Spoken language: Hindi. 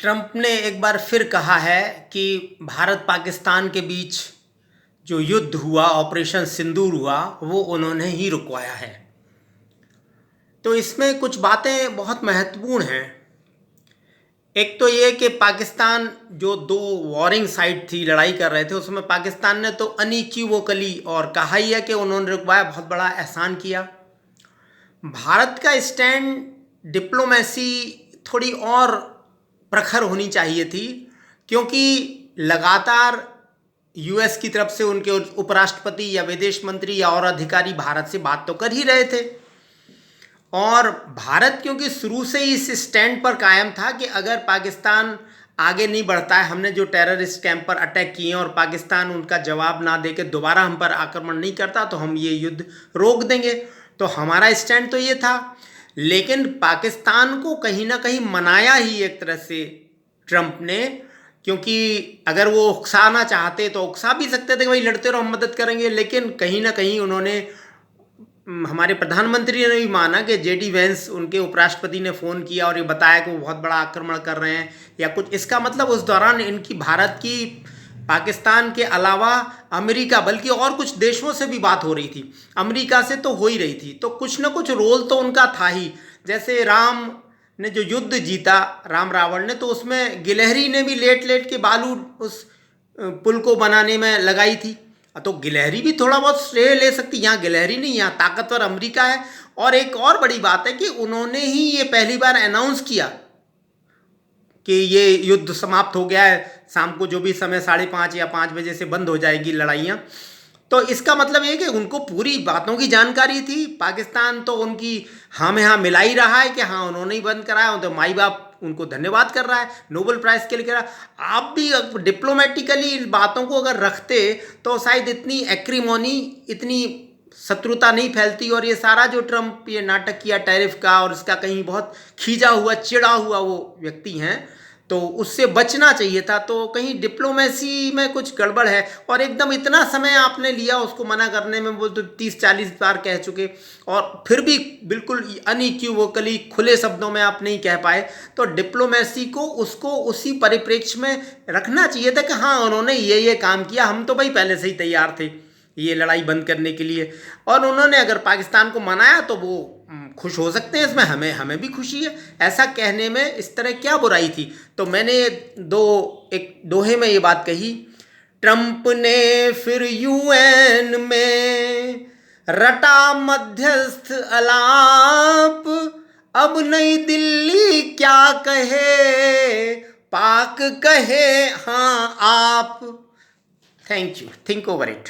ट्रंप ने एक बार फिर कहा है कि भारत पाकिस्तान के बीच जो युद्ध हुआ, ऑपरेशन सिंदूर हुआ, वो उन्होंने ही रुकवाया है। तो इसमें कुछ बातें बहुत महत्वपूर्ण हैं। एक तो ये कि पाकिस्तान जो दो वॉरिंग साइड थी, लड़ाई कर रहे थे, उसमें पाकिस्तान ने तो अनइक्विवोकली और कहा ही है कि उन्होंने रुकवाया, बहुत बड़ा एहसान किया। भारत का स्टैंड, डिप्लोमेसी थोड़ी और प्रखर होनी चाहिए थी, क्योंकि लगातार यूएस की तरफ से उनके उपराष्ट्रपति या विदेश मंत्री या और अधिकारी भारत से बात तो कर ही रहे थे। और भारत क्योंकि शुरू से ही इस स्टैंड पर कायम था कि अगर पाकिस्तान आगे नहीं बढ़ता है, हमने जो टेररिस्ट कैंप पर अटैक किए और पाकिस्तान उनका जवाब ना देके दोबारा हम पर आक्रमण नहीं करता, तो हम ये युद्ध रोक देंगे। तो हमारा स्टैंड तो ये था। लेकिन पाकिस्तान को कहीं ना कहीं मनाया ही एक तरह से ट्रंप ने, क्योंकि अगर वो उकसाना चाहते तो उकसा भी सकते थे कि भाई लड़ते रहो, हम मदद करेंगे। लेकिन कहीं ना कहीं उन्होंने, हमारे प्रधानमंत्री ने भी माना कि जेडी वेंस, उनके उपराष्ट्रपति ने फ़ोन किया और ये बताया कि वो बहुत बड़ा आक्रमण कर रहे हैं या कुछ। इसका मतलब उस दौरान इनकी भारत की, पाकिस्तान के अलावा अमेरिका, बल्कि और कुछ देशों से भी बात हो रही थी। अमेरिका से तो हो ही रही थी, तो कुछ ना कुछ रोल तो उनका था ही। जैसे राम ने जो युद्ध जीता, राम रावण ने, तो उसमें गिलहरी ने भी लेट लेट के बालू उस पुल को बनाने में लगाई थी। तो गिलहरी भी थोड़ा बहुत श्रेय ले सकती। यहाँ गिलहरी नहीं, यहाँ ताकतवर अमेरिका है। और एक और बड़ी बात है कि उन्होंने ही ये पहली बार अनाउंस किया कि ये युद्ध समाप्त हो गया है, शाम को जो भी समय 5:30 या 5 बजे से बंद हो जाएगी लड़ाइयाँ। तो इसका मतलब ये कि उनको पूरी बातों की जानकारी थी। पाकिस्तान तो उनकी हाँ में हाँ मिला ही रहा है कि हाँ उन्होंने ही बंद कराया, तो माई बाप उनको धन्यवाद कर रहा है, नोबेल प्राइज़ के लिए कर रहा है। आप भी डिप्लोमेटिकली बातों को अगर रखते तो शायद इतनी एक्रीमोनी, इतनी शत्रुता नहीं फैलती। और ये सारा जो ट्रंप ये नाटक किया टैरिफ का, और इसका कहीं बहुत खींचा हुआ, चिड़ा हुआ वो व्यक्ति हैं, तो उससे बचना चाहिए था। तो कहीं डिप्लोमेसी में कुछ गड़बड़ है। और एकदम इतना समय आपने लिया उसको मना करने में, वो तो 30-40 बार कह चुके, और फिर भी बिल्कुल अनइक्विवोकली खुले शब्दों में आप नहीं कह पाए। तो डिप्लोमेसी को, उसको उसी परिप्रेक्ष्य में रखना चाहिए था कि हाँ उन्होंने ये काम किया, हम तो भाई पहले से ही तैयार थे ये लड़ाई बंद करने के लिए। और उन्होंने अगर पाकिस्तान को मनाया तो वो खुश हो सकते हैं, इसमें हमें भी खुशी है। ऐसा कहने में इस तरह क्या बुराई थी। तो मैंने एक दोहे में ये बात कही, ट्रंप ने फिर यूएन में रटा मध्यस्थ अलाप, अब नई दिल्ली क्या कहे, पाक कहे हाँ आप। Thank you, think over it.